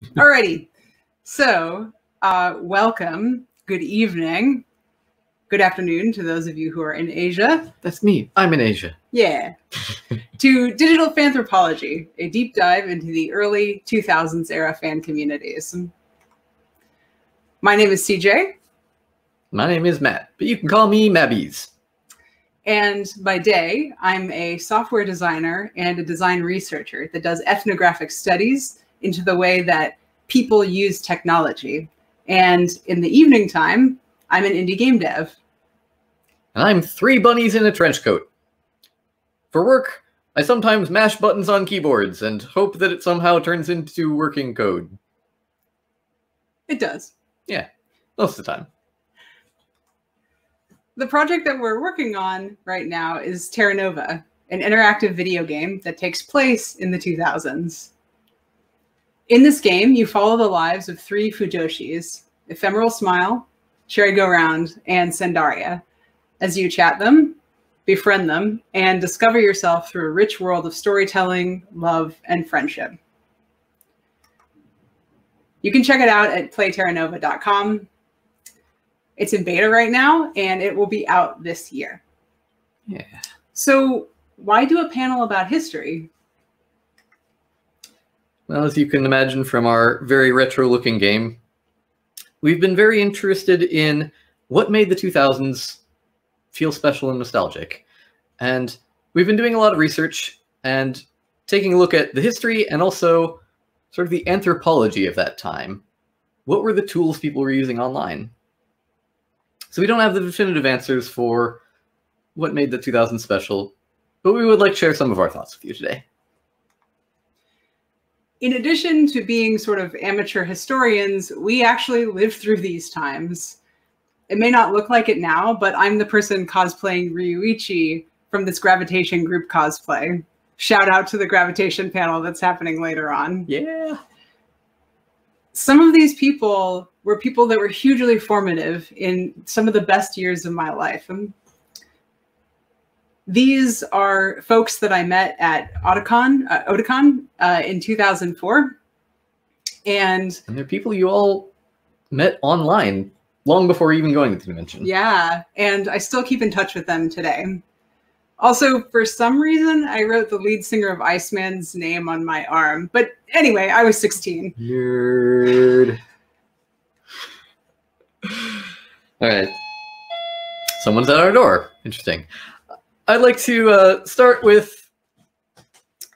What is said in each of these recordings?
Alrighty. So, welcome. Good evening. Good afternoon to those of you who are in Asia. That's me. I'm in Asia. Yeah. To Digital Fanthropology, a deep dive into the early 2000s era fan communities. My name is CJ. My name is Matt, but you can call me Mabbies. And by day, I'm a software designer and a design researcher that does ethnographic studies into the way that people use technology. And in the evening time, I'm an indie game dev. And I'm 3 bunnies in a trench coat. For work, I sometimes mash buttons on keyboards and hope that it somehow turns into working code. It does. Yeah, most of the time. The project that we're working on right now is TERRANOVA, an interactive video game that takes place in the 2000s. In this game, you follow the lives of 3 Fujoshis, Ephemeral Smile, Cherry Go Round, and Sandaria, as you chat them, befriend them, and discover yourself through a rich world of storytelling, love, and friendship. You can check it out at playterranova.com. It's in beta right now, and it will be out this year. Yeah. So why do a panel about history? Well, as you can imagine from our very retro-looking game, we've been very interested in what made the 2000s feel special and nostalgic. And we've been doing a lot of research and taking a look at the history and also sort of the anthropology of that time. What were the tools people were using online? So we don't have the definitive answers for what made the 2000s special, but we would like to share some of our thoughts with you today. In addition to being sort of amateur historians, we actually lived through these times. It may not look like it now, but I'm the person cosplaying Ryuichi from this Gravitation group cosplay. Shout out to the Gravitation panel that's happening later on. Yeah. Some of these people were people that were hugely formative in some of the best years of my life. These are folks that I met at Otakon in 2004. And they're people you all met online long before even going to the convention. Yeah, and I still keep in touch with them today. Also, for some reason, I wrote the lead singer of Iceman's name on my arm. But anyway, I was 16. Nerd. All right. Someone's at our door. Interesting. I'd like to start with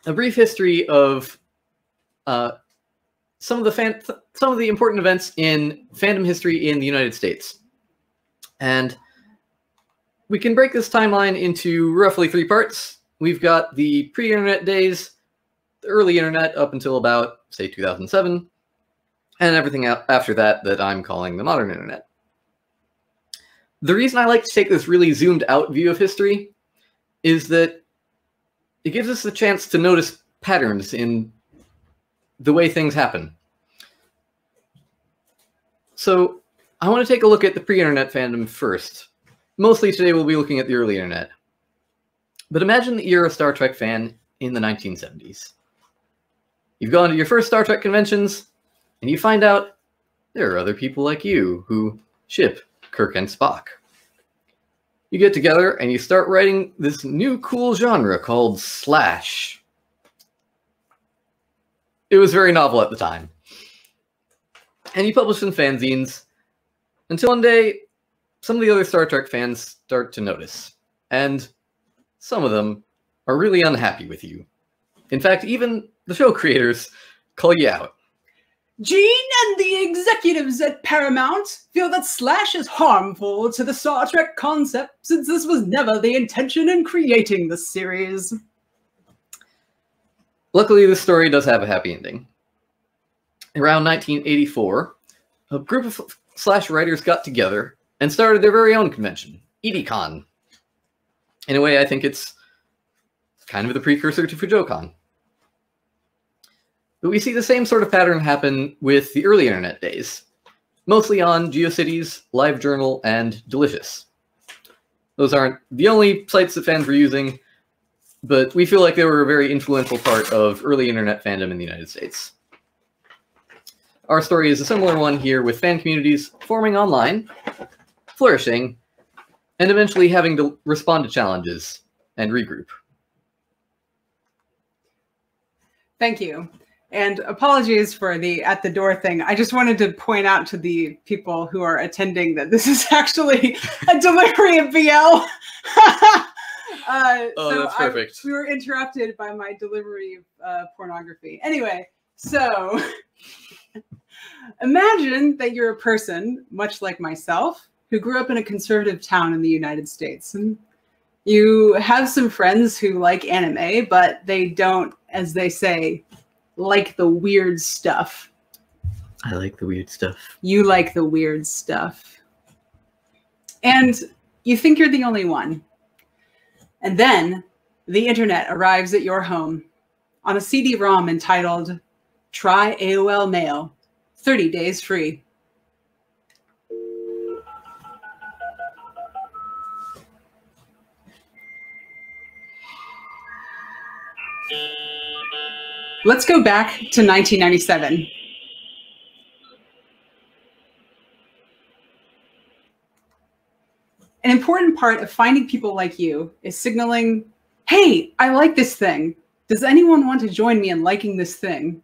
a brief history of some of the important events in fandom history in the United States. And we can break this timeline into roughly 3 parts. We've got the pre-internet days, the early internet up until about, say, 2007, and everything after that I'm calling the modern internet. The reason I like to take this really zoomed out view of history is that it gives us the chance to notice patterns in the way things happen. So I want to take a look at the pre-internet fandom first. Mostly today we'll be looking at the early internet. But imagine that you're a Star Trek fan in the 1970s. You've gone to your first Star Trek conventions, and you find out there are other people like you who ship Kirk and Spock. You get together and you start writing this new cool genre called Slash. It was very novel at the time. And you publish some fanzines until one day some of the other Star Trek fans start to notice. And some of them are really unhappy with you. In fact, even the show creators call you out. Gene and the executives at Paramount feel that Slash is harmful to the Star Trek concept since this was never the intention in creating the series. Luckily, this story does have a happy ending. Around 1984, a group of Slash writers got together and started their very own convention, EDCon. In a way, I think it's kind of the precursor to FujoCon. But we see the same sort of pattern happen with the early internet days, mostly on GeoCities, LiveJournal, and Delicious. Those aren't the only sites that fans were using, but we feel like they were a very influential part of early internet fandom in the United States. our story is a similar one here, with fan communities forming online, flourishing, and eventually having to respond to challenges and regroup. Thank you. And apologies for the at the door thing. I just wanted to point out to the people who are attending that this is actually a delivery of BL. That's perfect. We were interrupted by my delivery of pornography. Anyway, so imagine that you're a person, much like myself, who grew up in a conservative town in the United States. And you have some friends who like anime, but they don't, as they say, like the weird stuff. I like the weird stuff. You like the weird stuff. And you think you're the only one. And then the internet arrives at your home on a CD-ROM entitled Try AOL Mail, 30 days free. Let's go back to 1997. An important part of finding people like you is signaling, hey, I like this thing. Does anyone want to join me in liking this thing?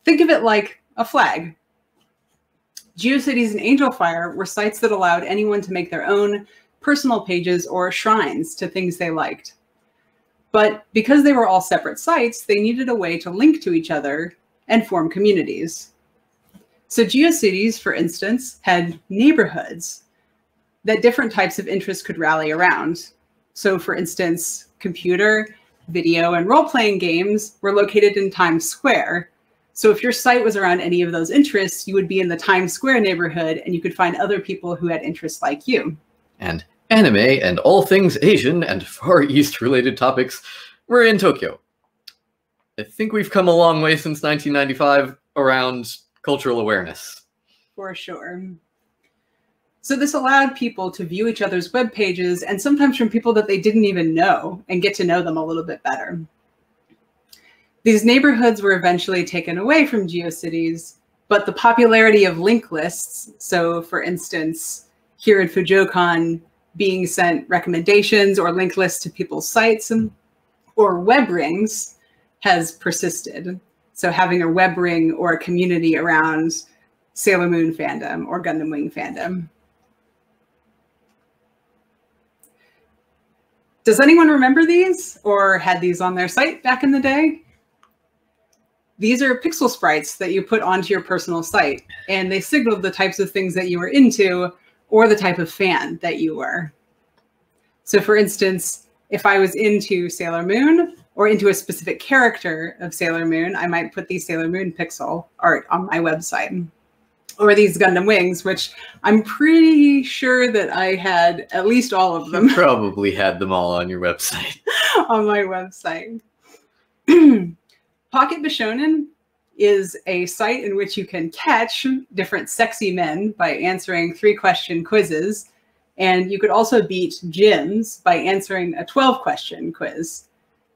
Think of it like a flag. GeoCities and Angelfire were sites that allowed anyone to make their own personal pages or shrines to things they liked. But because they were all separate sites, they needed a way to link to each other and form communities. So GeoCities, for instance, had neighborhoods that different types of interests could rally around. So for instance, computer, video, and role-playing games were located in Times Square. So if your site was around any of those interests, you would be in the Times Square neighborhood and you could find other people who had interests like you. And anime and all things Asian and Far East related topics were in Tokyo. I think we've come a long way since 1995 around cultural awareness. For sure. So this allowed people to view each other's web pages, and sometimes from people that they didn't even know, and get to know them a little bit better. These neighborhoods were eventually taken away from GeoCities, but the popularity of link lists, so for instance, here in Fujokan, being sent recommendations or link lists to people's sites, or web rings, has persisted. So having a web ring or a community around Sailor Moon fandom or Gundam Wing fandom. Does anyone remember these or had these on their site back in the day? These are pixel sprites that you put onto your personal site, and they signaled the types of things that you were into or the type of fan that you were. So for instance, if I was into Sailor Moon or into a specific character of Sailor Moon, I might put these Sailor Moon pixel art on my website. Or these Gundam Wings, which I'm pretty sure that I had at least all of them. You probably had them all on your website. On my website. Pocket Bishonen is a site in which you can catch different sexy men by answering 3-question quizzes. And you could also beat gyms by answering a 12-question quiz.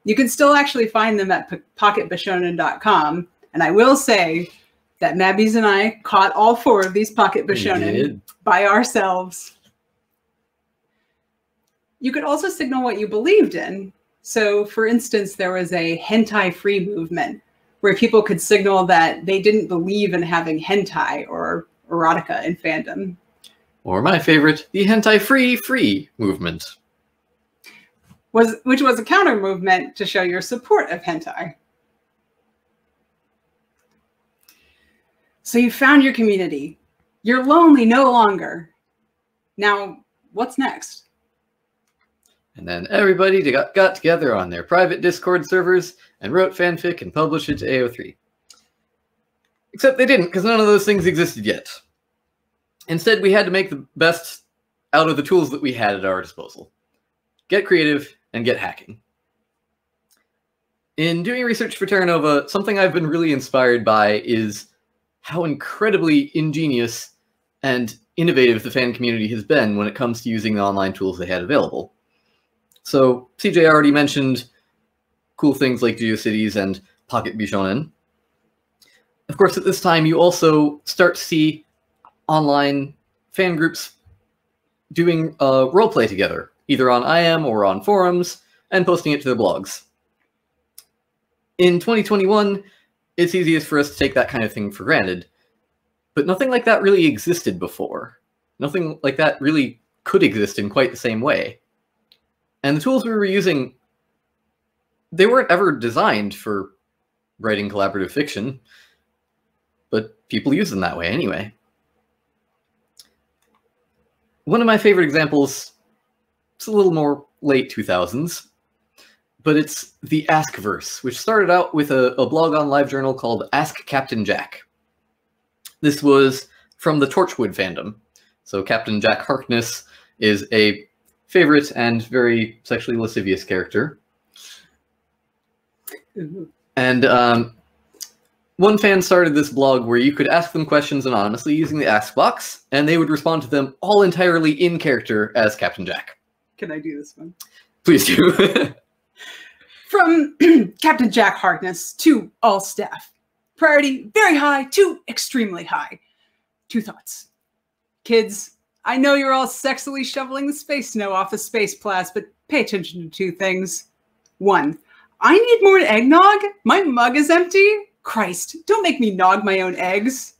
You can still actually find them at pocketbishonen.com. And I will say that Mabbies and I caught all 4 of these Pocket Bishonen by ourselves. You could also signal what you believed in. So for instance, there was a hentai-free movement where people could signal that they didn't believe in having hentai or erotica in fandom. Or my favorite, the hentai-free movement. Which was a counter movement to show your support of hentai. So you found your community. You're lonely no longer. Now, what's next? And then everybody got together on their private Discord servers and wrote fanfic and published it to AO3. Except they didn't, because none of those things existed yet. Instead, we had to make the best out of the tools that we had at our disposal. Get creative and get hacking. In doing research for TERRANOVA, something I've been really inspired by is how incredibly ingenious and innovative the fan community has been when it comes to using the online tools they had available. So CJ already mentioned cool things like GeoCities and Pocket Bishonen. Of course, at this time, you also start to see online fan groups doing roleplay together, either on IM or on forums, and posting it to their blogs. In 2021, it's easiest for us to take that kind of thing for granted, but nothing like that really existed before. Nothing like that really could exist in quite the same way. And the tools we were using, they weren't ever designed for writing collaborative fiction, but people use them that way anyway. One of my favorite examples, it's a little more late 2000s, but it's the Askverse, which started out with a blog on LiveJournal called Ask Captain Jack. This was from the Torchwood fandom. So Captain Jack Harkness is a favorite and very sexually lascivious character. And one fan started this blog where you could ask them questions anonymously using the Ask box, and they would respond to them all entirely in character as Captain Jack. Can I do this one? Please do. From Captain Jack Harkness to all staff. Priority very high to extremely high. 2 thoughts. Kids, I know you're all sexily shoveling the space snow off the space plas, but pay attention to 2 things. 1, I need more eggnog. My mug is empty. Christ, don't make me nog my own eggs.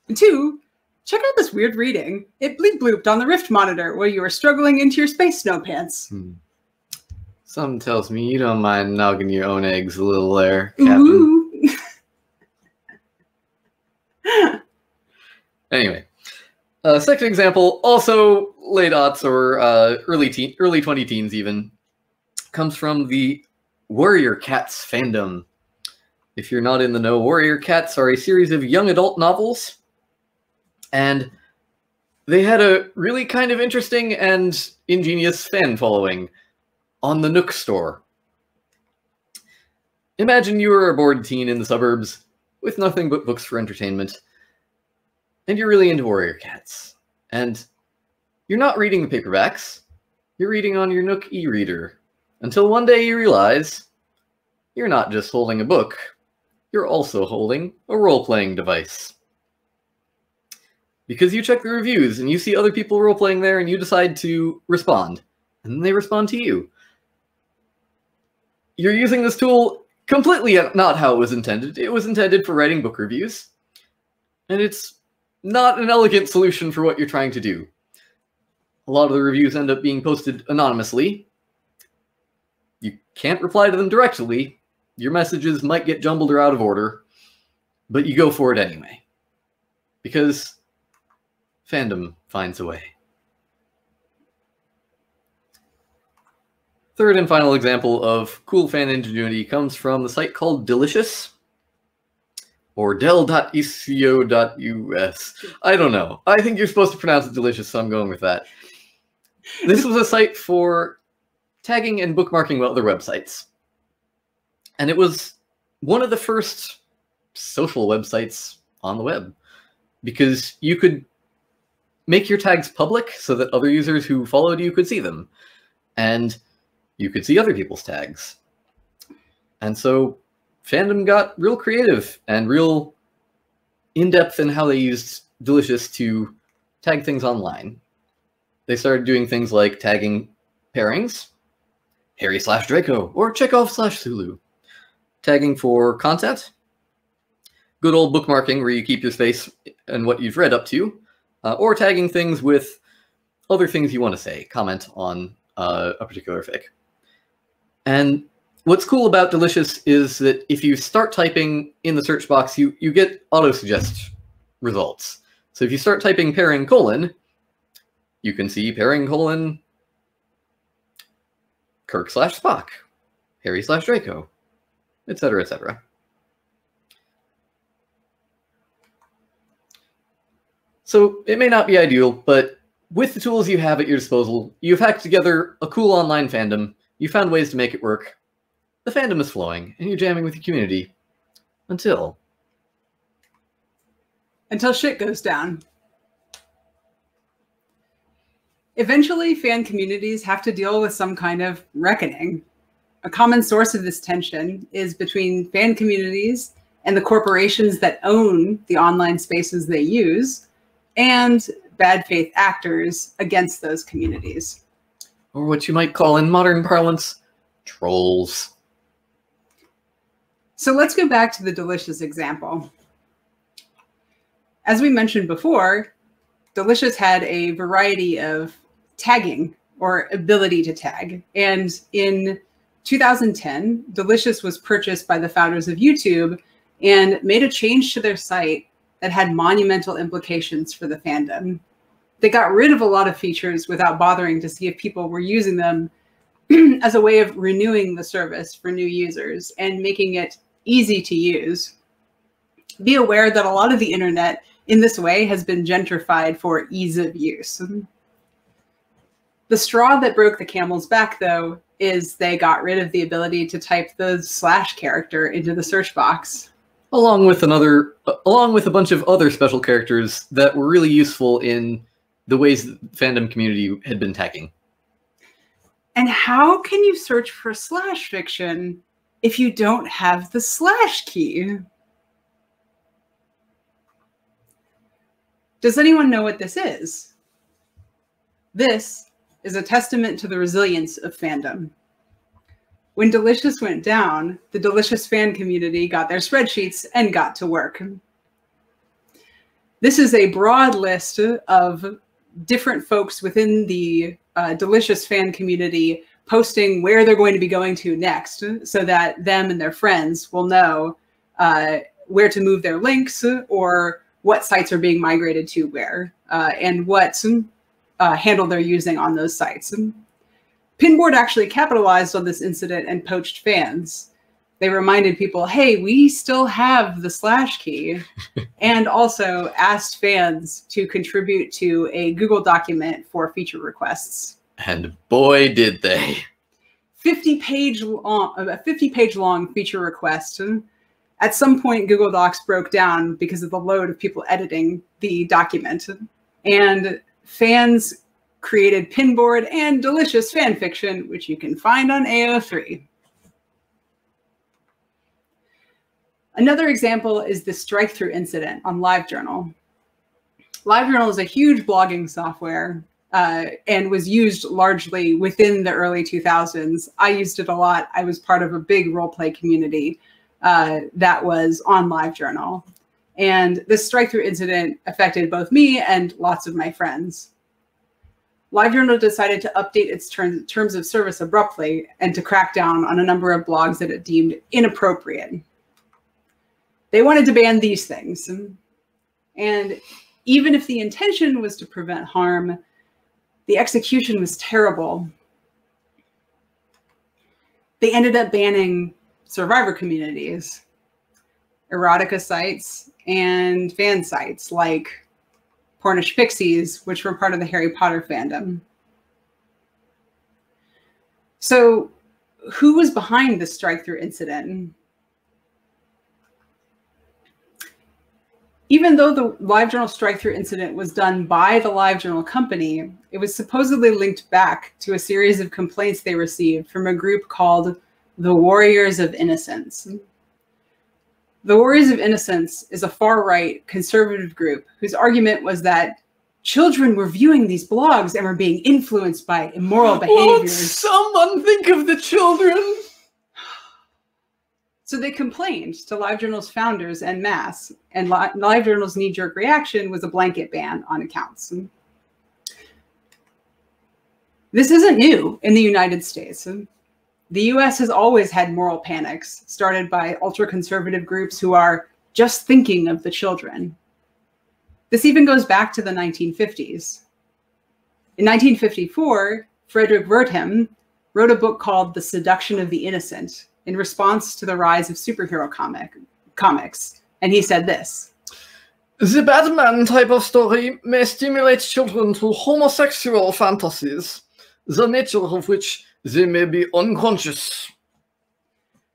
And 2, check out this weird reading. It bleep blooped on the Rift monitor while you were struggling into your space snow pants. Something tells me you don't mind nogging your own eggs a little there, Captain. Ooh. Anyway, second example, also late aughts or early 20-teens even, comes from the Warrior Cats fandom. If you're not in the know, Warrior Cats are a series of young adult novels, and they had a really kind of interesting and ingenious fan following on the Nook store. Imagine you were a bored teen in the suburbs with nothing but books for entertainment, and you're really into Warrior Cats. And you're not reading the paperbacks, you're reading on your Nook e-reader, until one day you realize you're not just holding a book, you're also holding a role-playing device. Because you check the reviews and you see other people role-playing there and you decide to respond, and then they respond to you. You're using this tool completely not how it was intended. It was intended for writing book reviews, and it's not an elegant solution for what you're trying to do. A lot of the reviews end up being posted anonymously. You can't reply to them directly. Your messages might get jumbled or out of order, but you go for it anyway. Because fandom finds a way. Third and final example of cool fan ingenuity comes from the site called Delicious, or del.eco.us. I don't know. I think you're supposed to pronounce it delicious, so I'm going with that. This was a site for tagging and bookmarking other websites. And it was one of the first social websites on the web, because you could make your tags public so that other users who followed you could see them. And you could see other people's tags. And so fandom got real creative and real in-depth in how they used Delicious to tag things online. They started doing things like tagging pairings, Harry/Draco, or Chekhov/Sulu. Tagging for content, good old bookmarking where you keep your space and what you've read up to, or tagging things with other things you want to say, comment on a particular fic. And what's cool about Delicious is that if you start typing in the search box, you get auto-suggest results. So if you start typing pairing colon, you can see pairing colon Kirk/Spock, Harry/Draco, etc., etc. So it may not be ideal, but with the tools you have at your disposal, you've hacked together a cool online fandom, you found ways to make it work, the fandom is flowing, and you're jamming with your community. Until shit goes down. Eventually, fan communities have to deal with some kind of reckoning. A common source of this tension is between fan communities and the corporations that own the online spaces they use, and bad faith actors against those communities. Or what you might call in modern parlance, trolls. So let's go back to the Delicious example. As we mentioned before, Delicious had a variety of tagging or ability to tag. And in 2010, Delicious was purchased by the founders of YouTube and made a change to their site that had monumental implications for the fandom. They got rid of a lot of features without bothering to see if people were using them as a way of renewing the service for new users and making it easy to use. Be aware that a lot of the internet in this way has been gentrified for ease of use. The straw that broke the camel's back, though, is they got rid of the ability to type the / character into the search box. Along with a bunch of other special characters that were really useful in the ways the fandom community had been tagging. And how can you search for /fiction if you don't have the / key? Does anyone know what this is? This is a testament to the resilience of fandom. When Delicious went down, the Delicious fan community got their spreadsheets and got to work. This is a broad list of different folks within the Delicious fan community posting where they're going to be going to next so that them and their friends will know where to move their links or what sites are being migrated to where and what handle they're using on those sites. Pinboard actually capitalized on this incident and poached fans. They reminded people, hey, we still have the / key, and also asked fans to contribute to a Google document for feature requests. And boy, did they. 50-page long feature request. At some point, Google Docs broke down because of the load of people editing the document. And fans created Pinboard and Delicious fan fiction, which you can find on AO3. Another example is the strike-through incident on LiveJournal. LiveJournal is a huge blogging software and was used largely within the early 2000s. I used it a lot. I was part of a big role-play community that was on LiveJournal. And this strike-through incident affected both me and lots of my friends. LiveJournal decided to update its terms of service abruptly and to crack down on a number of blogs that it deemed inappropriate. They wanted to ban these things. And even if the intention was to prevent harm, the execution was terrible. They ended up banning survivor communities, erotica sites, and fan sites like Pornish Pixies, which were part of the Harry Potter fandom. So who was behind this strike-through incident? Even though the LiveJournal strike-through incident was done by the LiveJournal company, it was supposedly linked back to a series of complaints they received from a group called the Warriors of Innocence. The Warriors of Innocence is a far-right conservative group whose argument was that children were viewing these blogs and were being influenced by immoral behaviors. Won't someone think of the children? So they complained to LiveJournal's founders en masse, and LiveJournal's knee-jerk reaction was a blanket ban on accounts. This isn't new in the United States. The US has always had moral panics started by ultra-conservative groups who are just thinking of the children. This even goes back to the 1950s. In 1954, Frederick Wertham wrote a book called The Seduction of the Innocent in response to the rise of superhero comics. And he said this: "The Batman type of story may stimulate children to homosexual fantasies, the nature of which they may be unconscious."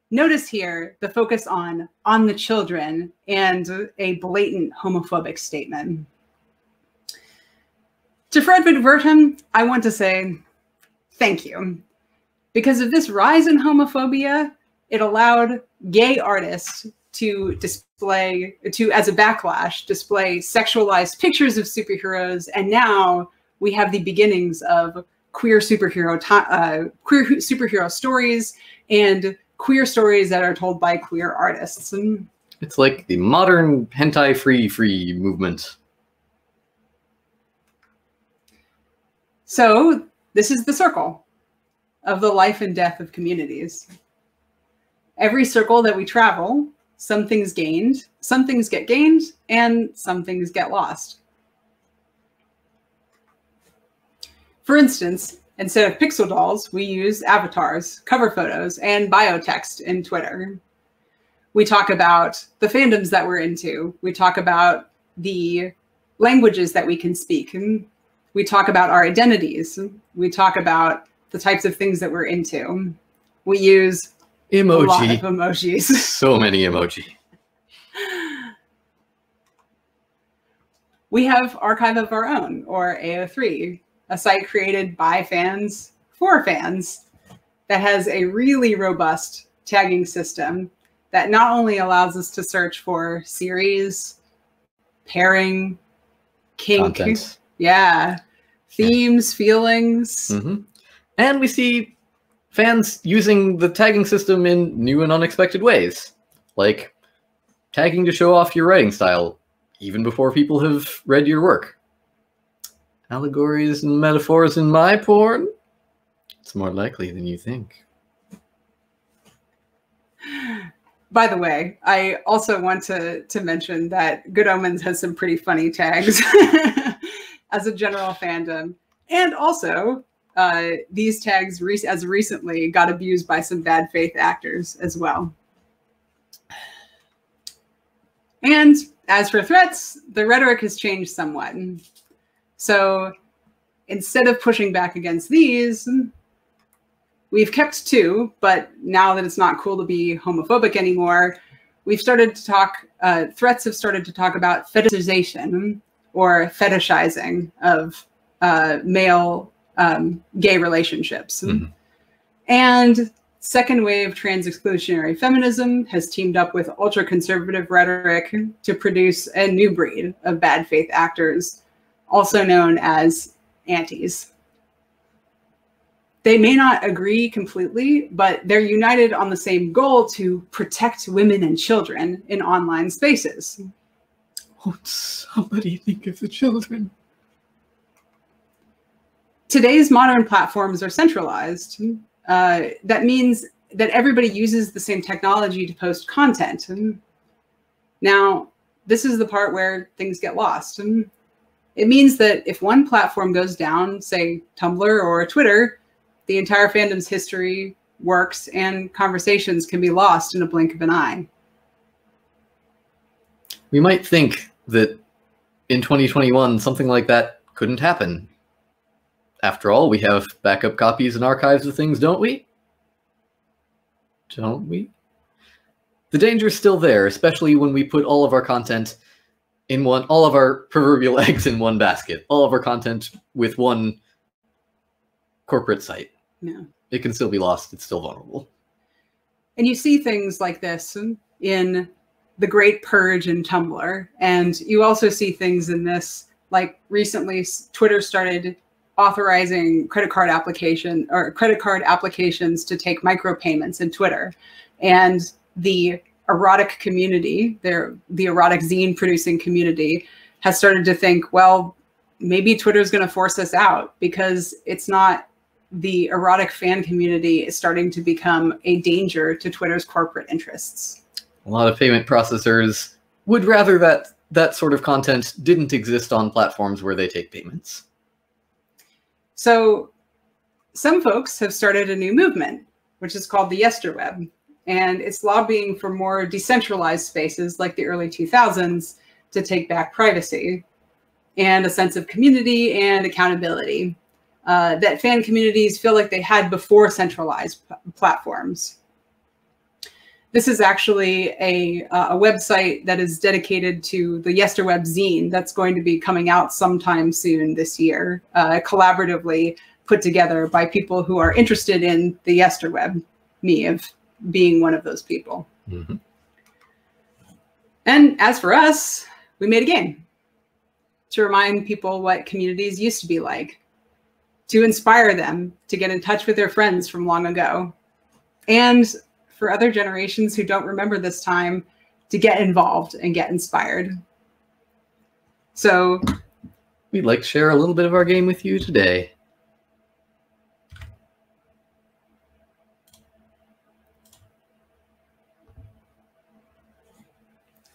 Notice here the focus on the children and a blatant homophobic statement. To Frederick Wertham, I want to say thank you. Because of this rise in homophobia, it allowed gay artists to display, as a backlash, display sexualized pictures of superheroes. And now we have the beginnings of queer superhero stories and queer stories that are told by queer artists. And it's like the modern hentai free movement. So this is the circle of the life and death of communities. Every circle that we travel, some things gained, some things get gained, and some things get lost. For instance, instead of pixel dolls, we use avatars, cover photos, and bio text in Twitter. We talk about the fandoms that we're into. We talk about the languages that we can speak. And we talk about our identities. We talk about the types of things that we're into. We use emoji. A lot of emojis. So many emoji. We have Archive of Our Own, or AO3, a site created by fans for fans that has a really robust tagging system that not only allows us to search for series, pairing, kink, content. Yeah, themes, feelings. Mm-hmm. And we see fans using the tagging system in new and unexpected ways, like tagging to show off your writing style, even before people have read your work. Allegories and metaphors in my porn? It's more likely than you think. By the way, I also want to mention that Good Omens has some pretty funny tags as a general fandom. And also, these tags as recently got abused by some bad faith actors as well. And as for threats, the rhetoric has changed somewhat. So instead of pushing back against these, we've kept two, but now that it's not cool to be homophobic anymore, we've started to talk, threats have started to talk about fetishization or fetishizing of male gay relationships. Mm-hmm. And second wave trans exclusionary feminism has teamed up with ultra-conservative rhetoric to produce a new breed of bad faith actors, also known as antis. They may not agree completely, but they're united on the same goal to protect women and children in online spaces. Won't somebody think of the children? Today's modern platforms are centralized. That means that everybody uses the same technology to post content. Now, this is the part where things get lost. It means that if one platform goes down, say Tumblr or Twitter, the entire fandom's history, works, and conversations can be lost in a blink of an eye. We might think that in 2021, something like that couldn't happen. After all, we have backup copies and archives of things, don't we? Don't we? The danger's still there, especially when we put all of our content in all of our proverbial eggs in one basket, all of our content with one corporate site. Yeah. It can still be lost. It's still vulnerable. And you see things like this in the Great Purge in Tumblr. And you also see things in this, like recently Twitter started authorizing credit card applications to take micropayments in Twitter. And the erotic community, the erotic zine producing community, has started to think, well, maybe Twitter's going to force us out because it's not, the erotic fan community is starting to become a danger to Twitter's corporate interests. A lot of payment processors would rather that sort of content didn't exist on platforms where they take payments. So some folks have started a new movement, which is called the Yesterweb. And it's lobbying for more decentralized spaces like the early 2000s to take back privacy and a sense of community and accountability that fan communities feel like they had before centralized platforms. This is actually a website that is dedicated to the Yesterweb zine that's going to be coming out sometime soon this year, collaboratively put together by people who are interested in the Yesterweb, me of being one of those people. Mm-hmm. And as for us, we made a game to remind people what communities used to be like, to inspire them to get in touch with their friends from long ago, and for other generations who don't remember this time to get involved and get inspired. So we'd like to share a little bit of our game with you today.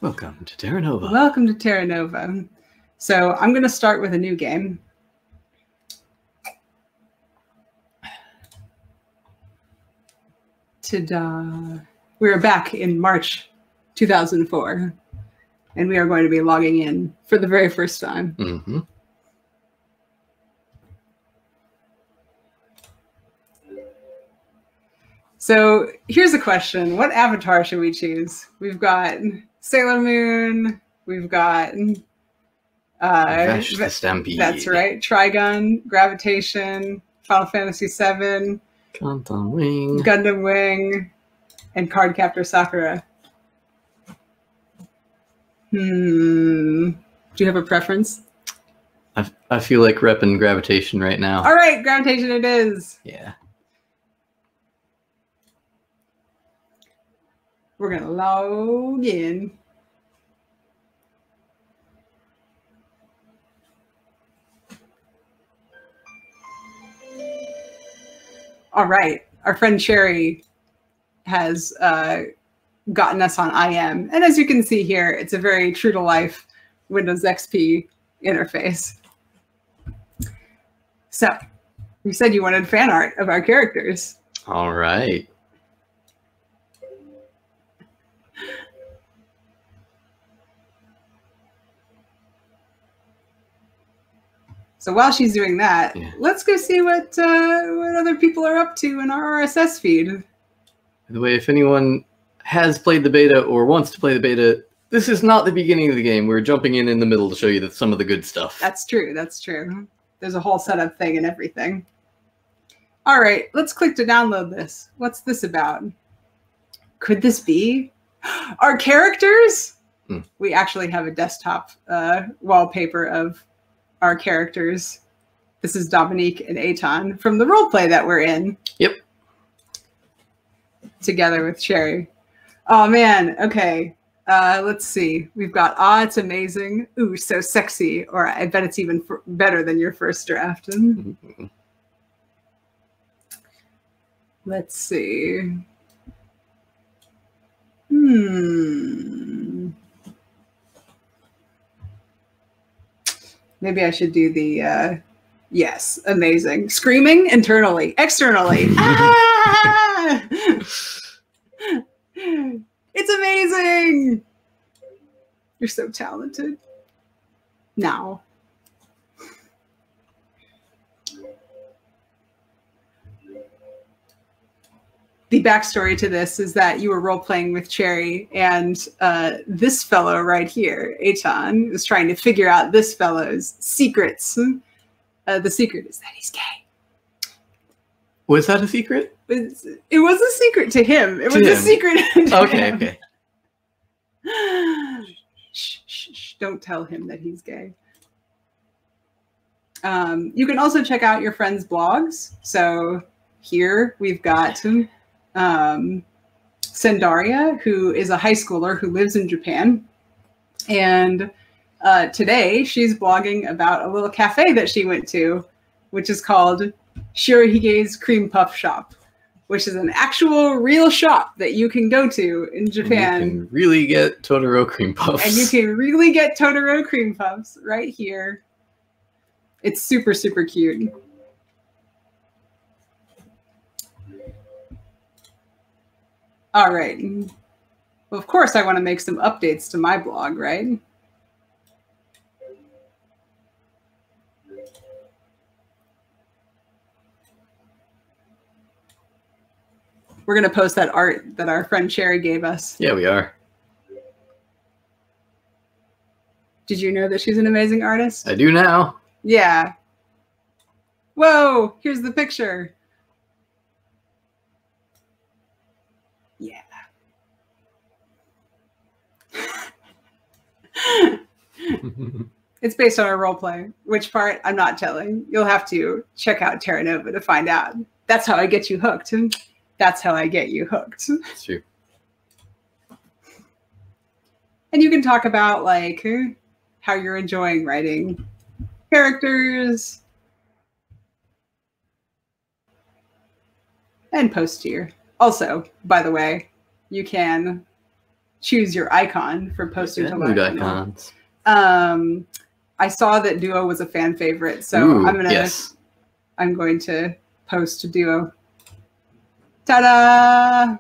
Welcome to TERRANOVA. Welcome to TERRANOVA. So I'm going to start with a new game. Ta-da! We are back in March 2004, and we are going to be logging in for the very first time. Mm-hmm. So here's a question. What avatar should we choose? We've got Sailor Moon. We've got Vash the Stampede. That's right. Trigun, Gravitation, Final Fantasy VII, Gundam Wing, Gundam Wing, and Cardcaptor Sakura. Do you have a preference? I feel like repping Gravitation right now. All right, Gravitation it is. Yeah. We're going to log in. All right. Our friend Sherry has gotten us on IM. And as you can see here, it's a very true-to-life Windows XP interface. So, you said you wanted fan art of our characters. All right. So while she's doing that, let's go see what other people are up to in our RSS feed. By the way, if anyone has played the beta or wants to play the beta, this is not the beginning of the game. We're jumping in the middle to show you some of the good stuff. That's true. That's true. There's a whole setup thing and everything. All right, let's click to download this. What's this about? Could this be our characters? We actually have a desktop wallpaper of our characters. This is Dominique and Aton from the roleplay that we're in. Yep. Together with Sherry. Oh man, okay. Let's see. We've got, it's amazing. Ooh, so sexy. Or I bet it's even better than your first draft. Let's see. Maybe I should do the, yes, amazing. Screaming internally, externally. Ah! It's amazing. You're so talented. Now. The backstory to this is that you were role-playing with Cherry, and this fellow right here, Aton, was trying to figure out this fellow's secrets. The secret is that he's gay. Was that a secret? It was a secret to him. It was a secret to him. Okay. Shh, shh, shh. Don't tell him that he's gay. You can also check out your friends' blogs. So here we've got Sendaria, who is a high schooler who lives in Japan. And today she's blogging about a little cafe that she went to, which is called Shirohige's Cream Puff Shop, which is an actual real shop that you can go to in Japan. And you can really get Totoro cream puffs. And you can really get Totoro cream puffs right here. It's super, super cute. All right. Well, of course, I want to make some updates to my blog, right? We're going to post that art that our friend Sherry gave us. Yeah, we are. Did you know that she's an amazing artist? I do now. Yeah. Whoa, here's the picture. Yeah. It's based on a role play. Which part, I'm not telling. You'll have to check out TERRANOVA to find out. That's how I get you hooked. That's how I get you hooked. That's true. And you can talk about like how you're enjoying writing characters and post here. Also, by the way, you can choose your icon for posting to live icons. I saw that Duo was a fan favorite, so Ooh, I'm going to post to Duo. Ta-da!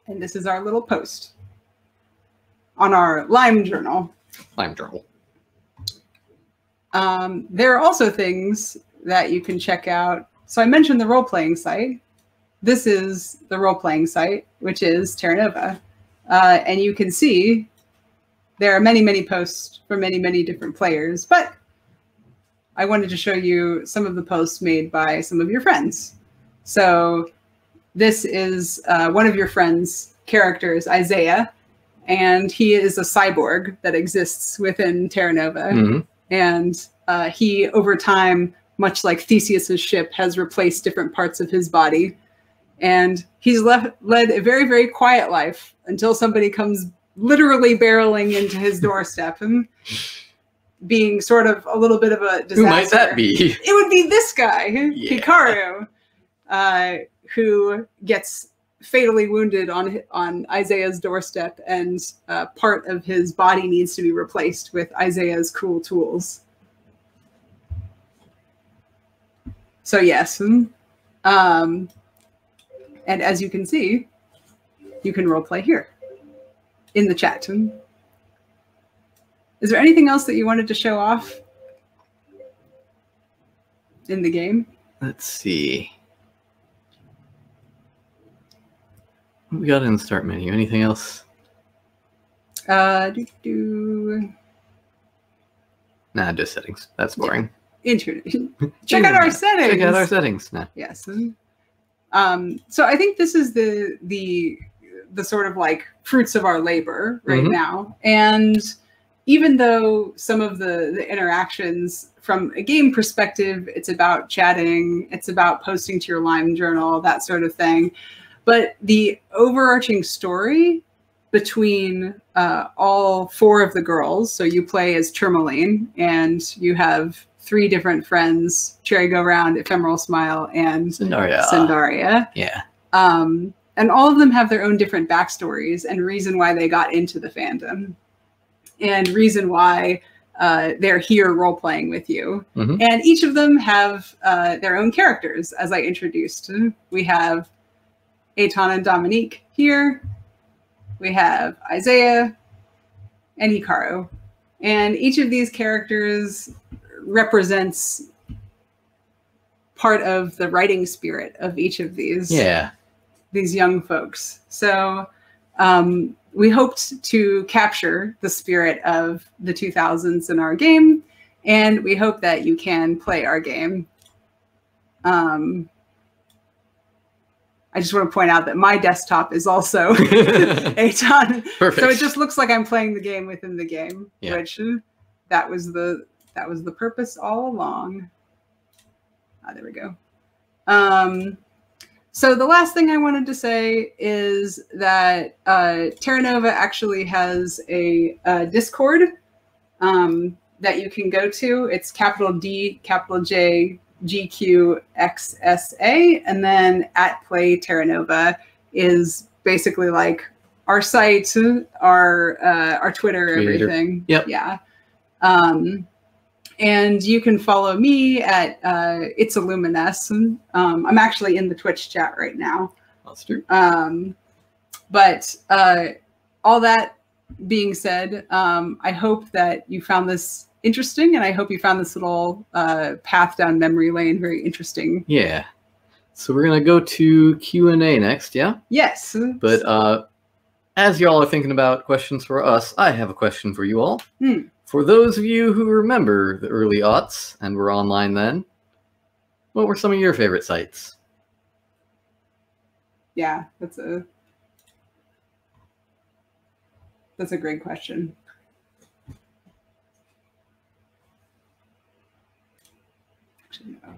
And this is our little post on our Lime Journal. Lime Journal. There are also things that you can check out. So I mentioned the role-playing site. This is the role-playing site, which is TERRANOVA. And you can see there are many, many posts from many, many different players. But I wanted to show you some of the posts made by some of your friends. So this is one of your friends' characters, Isaiah. And he is a cyborg that exists within TERRANOVA. Mm-hmm. And he, over time, much like Theseus's ship, has replaced different parts of his body. And he's led a very, very quiet life until somebody comes literally barreling into his doorstep and being sort of a little bit of a disaster. Who might that be? It would be this guy, Hikaru, who gets fatally wounded on Isaiah's doorstep, and part of his body needs to be replaced with Isaiah's cool tools. So yes, and as you can see, you can roleplay here in the chat. Is there anything else that you wanted to show off in the game? Let's see. What we got in the start menu? Anything else? Nah, just settings. That's boring. Internet. Check out our settings. Check out our settings. Nah. Yes. So I think this is the sort of like fruits of our labor right now. And even though some of the interactions from a game perspective, it's about chatting, it's about posting to your Lime Journal, that sort of thing. But the overarching story between all four of the girls, so you play as Tourmaline, and you have 3 different friends, Cherry Go Round, Ephemeral Smile, and Sandaria. Yeah. And all of them have their own different backstories and reason why they got into the fandom, and reason why they're here role-playing with you. And each of them have their own characters, as I introduced. We have Eitan and Dominique here. We have Isaiah and Hikaru. And each of these characters represents part of the writing spirit of each of these young folks. So we hoped to capture the spirit of the 2000s in our game, and we hope that you can play our game. I just want to point out that my desktop is also Eitan. Perfect. So it just looks like I'm playing the game within the game, which that was the purpose all along. There we go. So the last thing I wanted to say is that TERRANOVA actually has a Discord that you can go to. It's D, J, GQXSA, and then @PlayTerranova is basically like our site, our Twitter, Creator. everything. Yep. Yeah. And you can follow me at It's Illumines. I'm actually in the Twitch chat right now. That's true. But all that being said, I hope that you found this interesting, and I hope you found this little path down memory lane very interesting. Yeah. So we're going to go to Q&A next, yeah? Yes. But as y'all are thinking about questions for us, I have a question for you all. For those of you who remember the early aughts and were online then, what were some of your favorite sites? Yeah, that's a... That's a great question. Actually, no.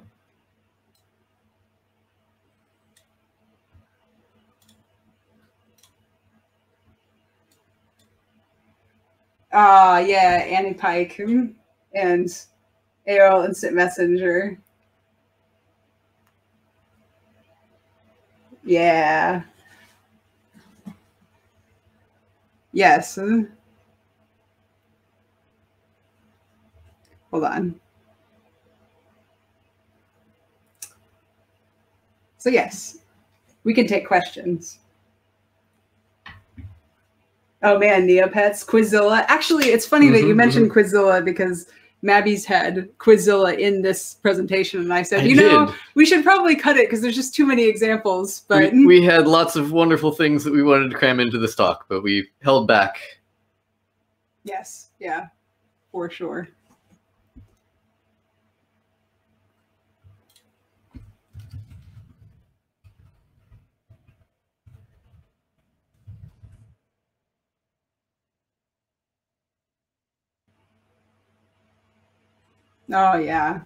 Yeah, Annie Pike and AOL Instant Messenger. Yeah. Yes. Hold on. So yes, we can take questions. Oh man, Neopets, Quizilla. Actually, it's funny that you mentioned Quizilla because Mabby's had Quizilla in this presentation, and I said, you know, we should probably cut it because there's just too many examples. But we had lots of wonderful things that we wanted to cram into this talk, but we held back. Yes, yeah, for sure. Oh, yeah.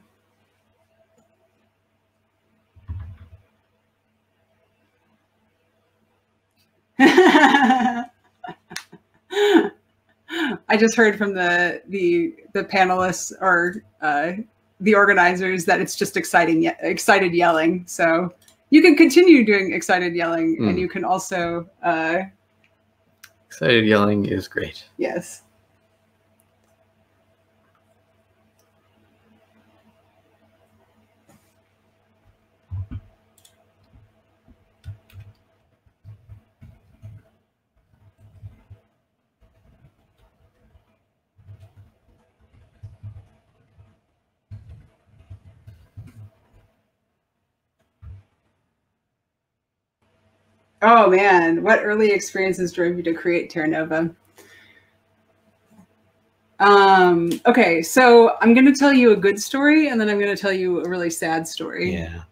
I just heard from the panelists or the organizers that it's just excited yelling. So you can continue doing excited yelling, and you can also excited yelling is great. Yes. Oh man, what early experiences drove you to create TERRANOVA? Okay, so I'm going to tell you a good story, and then I'm going to tell you a really sad story. Yeah.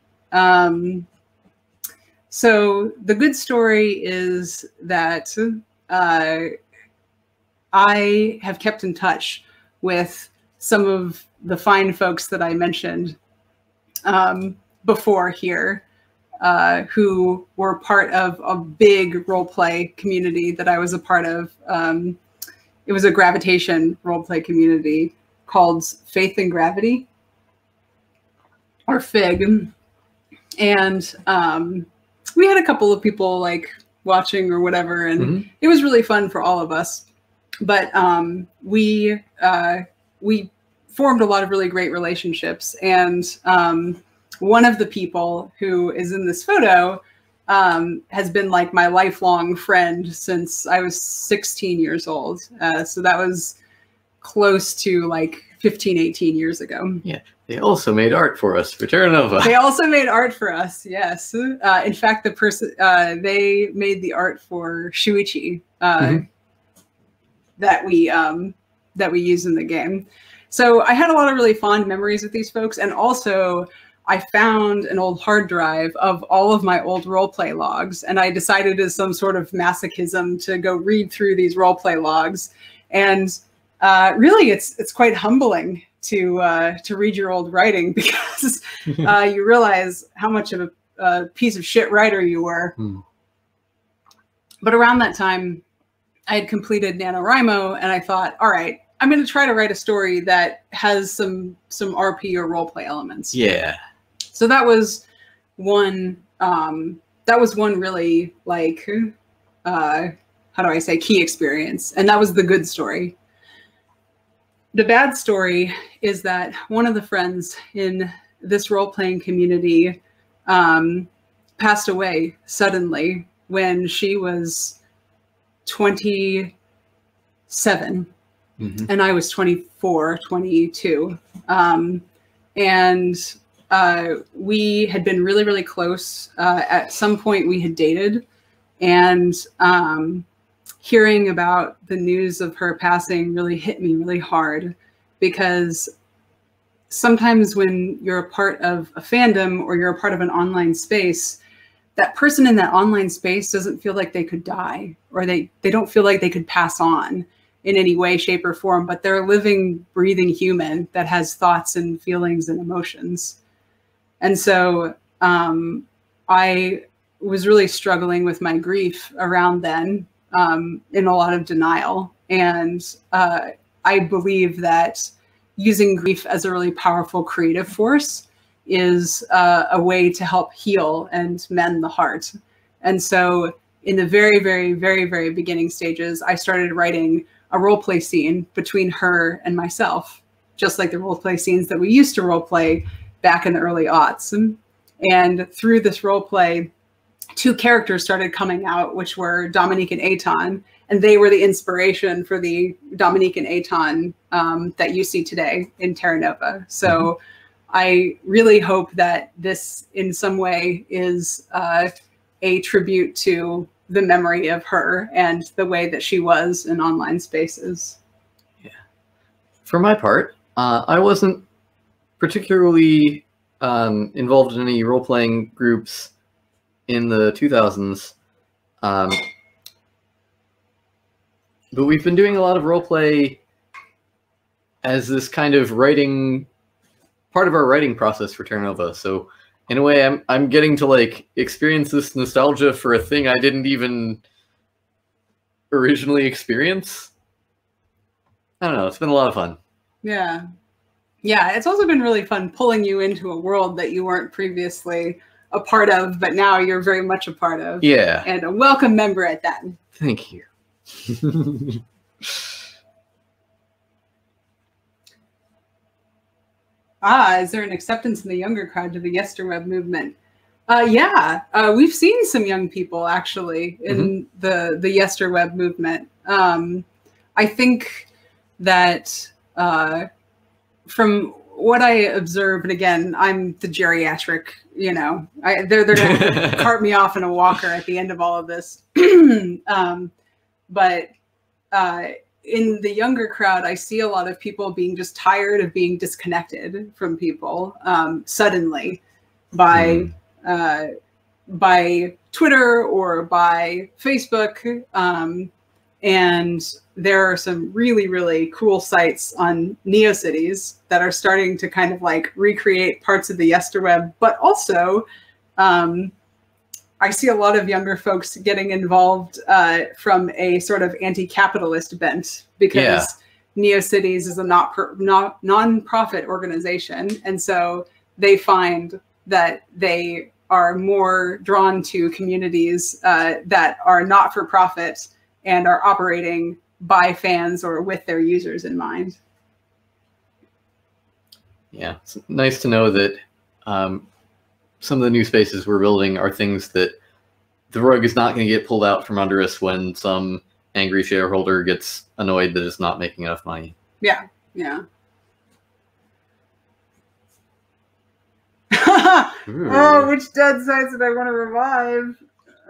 So the good story is that I have kept in touch with some of the fine folks that I mentioned before here, who were part of a big role-play community that I was a part of. It was a gravitation role-play community called Faith and Gravity, or FIG. And we had a couple of people like watching or whatever, and it was really fun for all of us. But we formed a lot of really great relationships. And one of the people who is in this photo has been like my lifelong friend since I was 16 years old. So that was close to like 15, 18 years ago. Yeah. They also made art for us for TERRANOVA. They also made art for us, yes. In fact, the person they made the art for Shuichi that we use in the game. So I had a lot of really fond memories with these folks, and also I found an old hard drive of all of my old roleplay logs, and I decided as some sort of masochism to go read through these roleplay logs. And really, it's quite humbling to read your old writing, because you realize how much of a piece of shit writer you were. But around that time, I had completed NaNoWriMo, and I thought, all right, I'm going to try to write a story that has some RP or roleplay elements. Yeah. So that was one. That was one really like, how do I say, key experience, and that was the good story. The bad story is that one of the friends in this role-playing community passed away suddenly when she was 27, and I was 24, 22. And we had been really, really close. At some point we had dated, and hearing about the news of her passing really hit me really hard, because sometimes when you're a part of a fandom or you're a part of an online space, that person in that online space doesn't feel like they could die, or they don't feel like they could pass on in any way, shape, or form, but they're a living, breathing human that has thoughts and feelings and emotions. And so I was really struggling with my grief around then, in a lot of denial. And I believe that using grief as a really powerful creative force is a way to help heal and mend the heart. And so in the very, very, very, very beginning stages, I started writing a role play scene between her and myself, just like the role play scenes that we used to role play back in the early aughts. And through this role play, two characters started coming out, which were Dominique and Aton, and they were the inspiration for the Dominique and Aton that you see today in TERRANOVA. So I really hope that this in some way is a tribute to the memory of her and the way that she was in online spaces. Yeah. For my part, I wasn't particularly involved in any role-playing groups in the 2000s. But we've been doing a lot of roleplay as this kind of writing, part of our writing process for TERRANOVA. So in a way, I'm getting to like experience this nostalgia for a thing I didn't even originally experience. I don't know, it's been a lot of fun. Yeah. Yeah, it's also been really fun pulling you into a world that you weren't previously a part of, but now you're very much a part of. Yeah. And a welcome member at that. Thank you. Is there an acceptance in the younger crowd to the Yesterweb movement? Yeah, we've seen some young people actually in the Yesterweb movement. I think that from what I observed, and again, I'm the geriatric, you know, they're going to cart me off in a walker at the end of all of this. But in the younger crowd, I see a lot of people being just tired of being disconnected from people suddenly by Twitter or by Facebook. And there are some really, really cool sites on NeoCities that are starting to kind of like recreate parts of the Yesterweb, but also I see a lot of younger folks getting involved from a sort of anti-capitalist bent, because NeoCities is a non-profit organization. And so they find that they are more drawn to communities that are not for profit and are operating by fans or with their users in mind. Yeah, it's nice to know that some of the new spaces we're building are things that the rug is not going to get pulled out from under us when some angry shareholder gets annoyed that it's not making enough money. Yeah, yeah. Oh, which dead sites did I want to revive?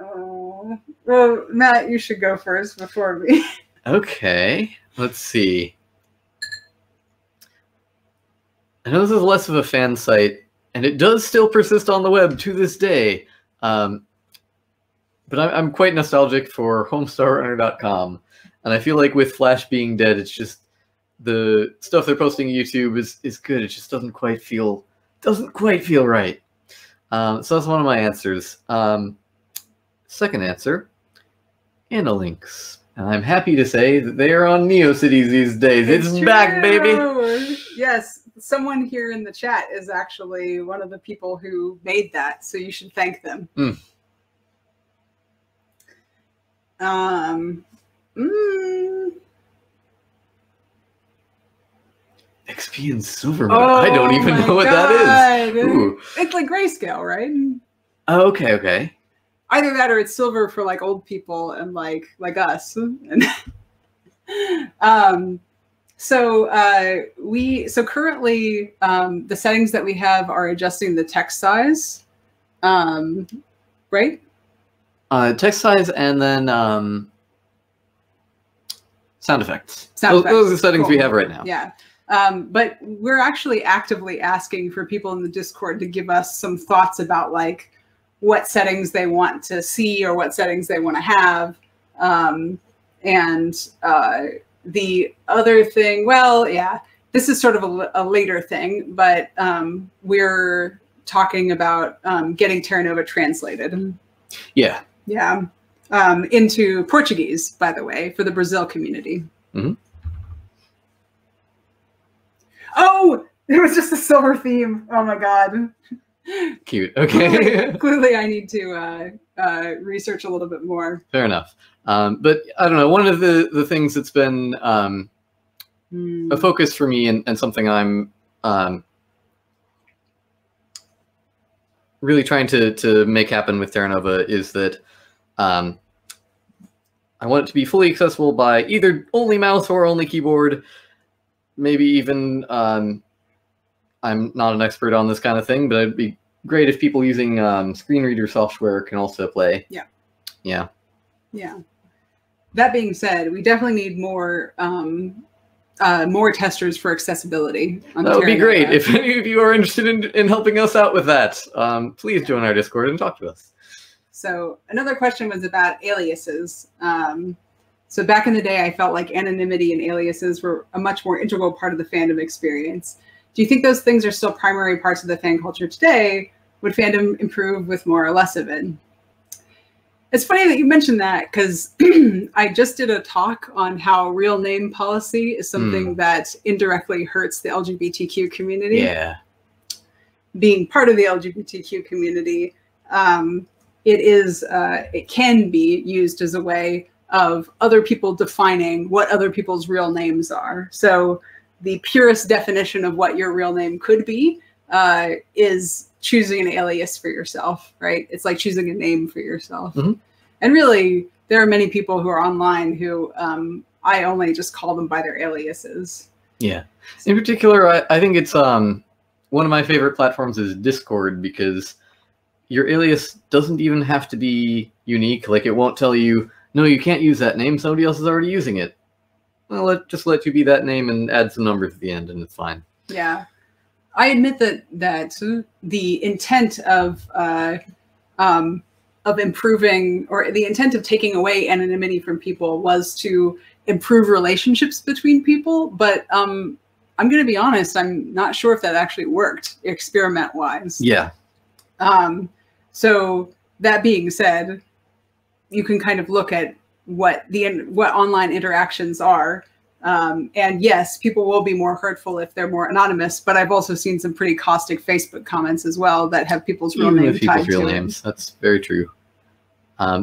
Oh, well, Matt, you should go first before me. Okay, let's see. I know this is less of a fan site, and it does still persist on the web to this day. But I'm quite nostalgic for homestarrunner.com, and I feel like with Flash being dead, it's just the stuff they're posting on YouTube is good. It just doesn't quite feel right. So that's one of my answers. Second answer, Analinks. And I'm happy to say that they are on NeoCities these days. It's back, baby. Yes, someone here in the chat is actually one of the people who made that, so you should thank them. XP and Silverman. I don't even know what that is. Ooh. It's like grayscale, right? Oh, okay, okay. Either that or it's silver for like old people and like us. And so currently the settings that we have are adjusting the text size, right? Text size and then sound effects. Those are the settings we have right now. Yeah. But we're actually actively asking for people in the Discord to give us some thoughts about like what settings they want to see or what settings they want to have. The other thing, well, yeah, this is sort of a later thing, but we're talking about getting TERRANOVA translated. Yeah. Yeah. Into Portuguese, by the way, for the Brazil community. Mm-hmm. Oh, it was just a silver theme. Oh my God. Cute. Okay. Clearly I need to research a little bit more. Fair enough. But I don't know, one of the things that's been a focus for me and something I'm really trying to make happen with TERRANOVA is that I want it to be fully accessible by either only mouse or only keyboard. Maybe even, I'm not an expert on this kind of thing, but it'd be great if people using screen reader software can also play. Yeah. Yeah. Yeah. That being said, we definitely need more testers for accessibility. That would be great. If any of you are interested in helping us out with that, please join our Discord and talk to us. So another question was about aliases. So back in the day, I felt like anonymity and aliases were a much more integral part of the fandom experience. Do you think those things are still primary parts of the fan culture today? Would fandom improve with more or less of it? It's funny that you mentioned that, because I just did a talk on how real name policy is something that indirectly hurts the LGBTQ community. Yeah. Being part of the LGBTQ community, it can be used as a way of other people defining what other people's real names are. So the purest definition of what your real name could be is choosing an alias for yourself, right? It's like choosing a name for yourself. Mm-hmm. And really, there are many people who are online who I only just call them by their aliases. Yeah. In particular, I think it's one of my favorite platforms is Discord, because your alias doesn't even have to be unique. Like, it won't tell you, no, you can't use that name. Somebody else is already using it. Well, just let you be that name and add some numbers at the end, and it's fine. Yeah. I admit that the intent of improving, or the intent of taking away anonymity from people was to improve relationships between people. But I'm going to be honest, I'm not sure if that actually worked experiment-wise. Yeah. So that being said, you can kind of look at what online interactions are. And yes, people will be more hurtful if they're more anonymous, but I've also seen some pretty caustic Facebook comments as well that have people's real names tied to names. That's very true.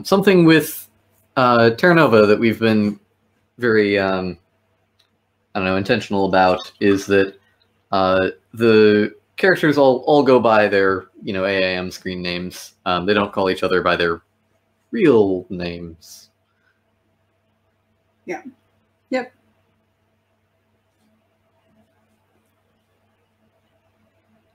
Something with TERRANOVA that we've been very, I don't know, intentional about is that the characters all go by their, AIM screen names. They don't call each other by their real names. Yeah. Yep.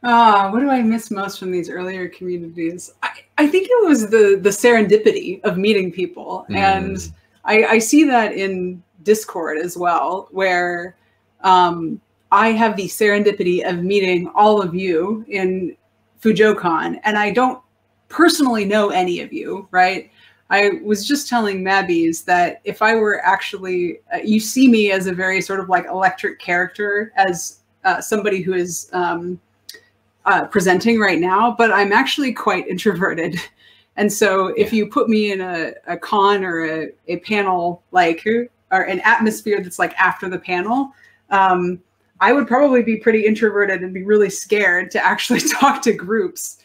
What do I miss most from these earlier communities? I think it was the serendipity of meeting people. And I see that in Discord as well, where I have the serendipity of meeting all of you in FujoCon, and I don't personally know any of you, right? I was just telling Mabbies that if I were actually, you see me as a very sort of like electric character, as somebody who is presenting right now, but I'm actually quite introverted. And so if you put me in a con or a panel, like, or an atmosphere that's like after the panel, I would probably be pretty introverted and be really scared to actually talk to groups.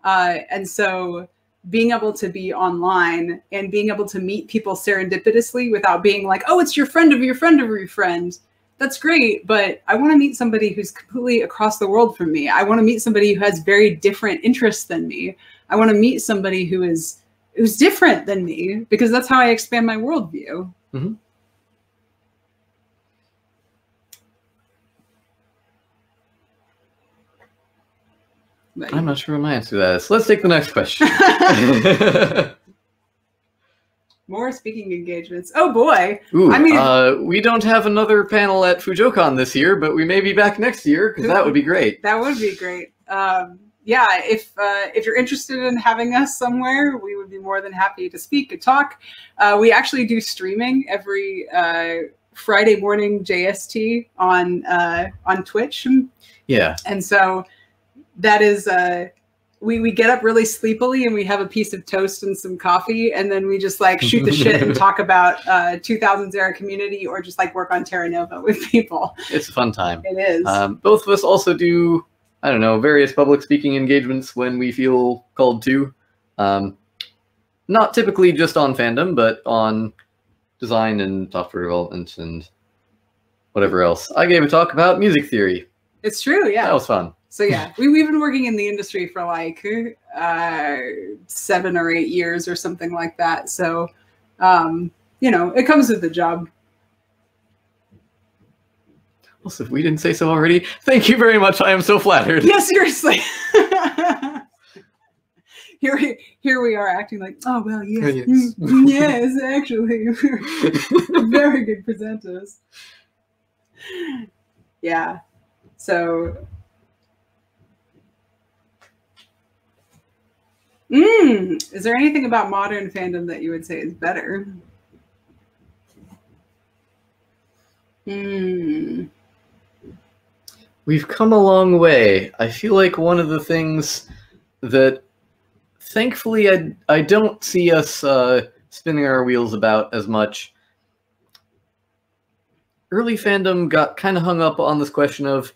And so being able to be online and being able to meet people serendipitously without being like, oh, it's your friend of your friend of your friend. That's great, but I want to meet somebody who's completely across the world from me. I want to meet somebody who has very different interests than me. I want to meet somebody who's different than me, because that's how I expand my worldview. Mm-hmm. I'm not sure what my answer to that is. Let's take the next question. More speaking engagements. Oh boy. Ooh, I mean, we don't have another panel at FujoCon this year, but we may be back next year, because that would be great. That would be great. yeah, if you're interested in having us somewhere, we would be more than happy to speak and talk. We actually do streaming every Friday morning JST on Twitch. Yeah. And so that is we get up really sleepily and we have a piece of toast and some coffee, and then we just like shoot the shit and talk about 2000s era community, or just like work on TERRANOVA with people. It's a fun time. It is. Both of us also do, I don't know, various public speaking engagements when we feel called to. Not typically just on fandom, but on design and software development and whatever else. I gave a talk about music theory. It's true, yeah. That was fun. So yeah, we've been working in the industry for like 7 or 8 years or something like that. So, you know, it comes with the job. Also, if we didn't say so already, thank you very much. I am so flattered. Yeah, seriously. Here we are acting like, oh, well, yes. Yes, actually. We're very good presenters. Yeah. So... is there anything about modern fandom that you would say is better? We've come a long way. I feel like one of the things that, thankfully, I don't see us spinning our wheels about as much. Early fandom got kind of hung up on this question of,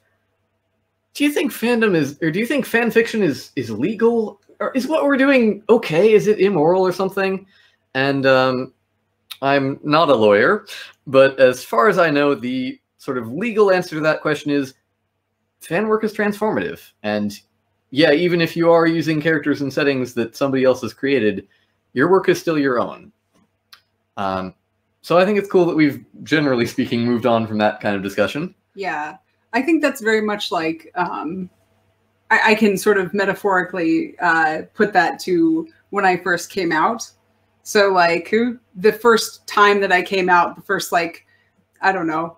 do you think fandom is, or do you think fan fiction is legal? Or is what we're doing okay? Is it immoral or something? And I'm not a lawyer, but as far as I know, the sort of legal answer to that question is fan work is transformative. And yeah, even if you are using characters and settings that somebody else has created, your work is still your own. So I think it's cool that we've, generally speaking, moved on from that kind of discussion. Yeah, I think that's very much like... I can sort of metaphorically put that to when I first came out. So like the first time that I came out, the first like, I don't know,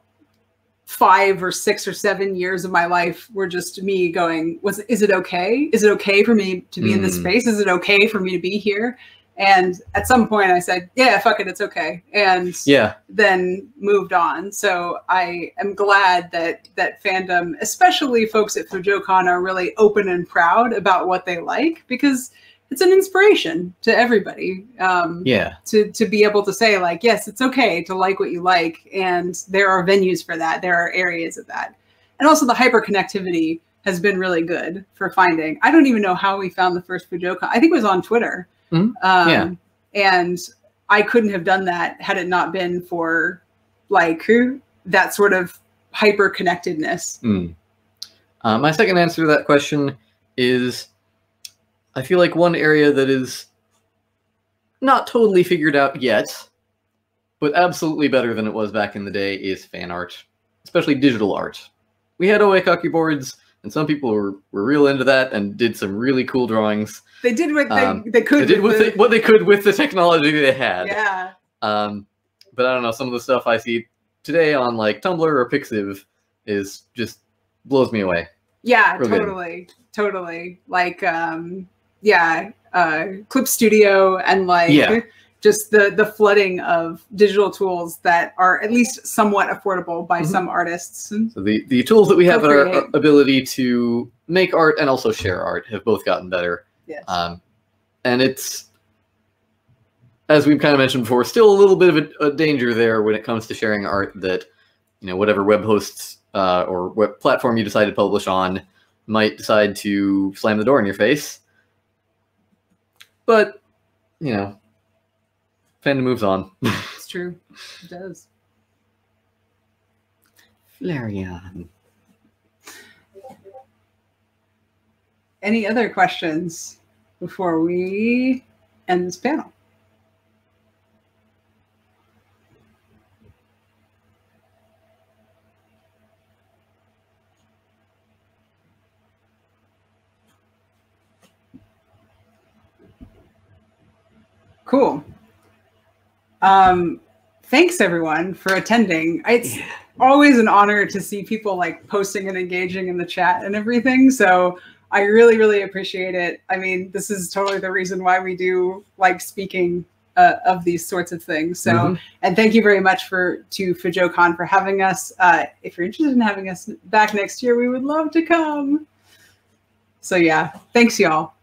5 or 6 or 7 years of my life were just me going, is it okay? Is it okay for me to be in this space? Is it okay for me to be here? And at some point I said, yeah, fuck it, it's okay. And then moved on. So I am glad that fandom, especially folks at FujoCon, are really open and proud about what they like, because it's an inspiration to everybody. To be able to say like, yes, it's okay to like what you like. And there are venues for that. There are areas of that. And also the hyperconnectivity has been really good for finding. I don't even know how we found the first FujoCon. I think it was on Twitter. And I couldn't have done that had it not been for like that sort of hyper connectedness. My second answer to that question is, I feel like one area that is not totally figured out yet, but absolutely better than it was back in the day, is fan art, especially digital art. We had oekaki boards, and some people were real into that and did some really cool drawings. They did what they could. They did what they could with the technology they had. Yeah. But I don't know, some of the stuff I see today on like Tumblr or Pixiv is just blows me away. Yeah, totally. Like, Clip Studio and like just the flooding of digital tools that are at least somewhat affordable by some artists. So the tools that we have at our ability to make art and also share art have both gotten better. Yes. And it's, as we've kind of mentioned before, still a little bit of a danger there when it comes to sharing art, that, you know, whatever web hosts or web platform you decide to publish on might decide to slam the door in your face. But, you know, fandom moves on. It's true. It does. Flareon. Any other questions before we end this panel? Cool. Thanks everyone for attending. It's always an honor to see people like posting and engaging in the chat and everything. So I really, really appreciate it. I mean, this is totally the reason why we do like speaking of these sorts of things. So, and thank you very much to FujoCon for having us. If you're interested in having us back next year, we would love to come. So yeah, thanks y'all.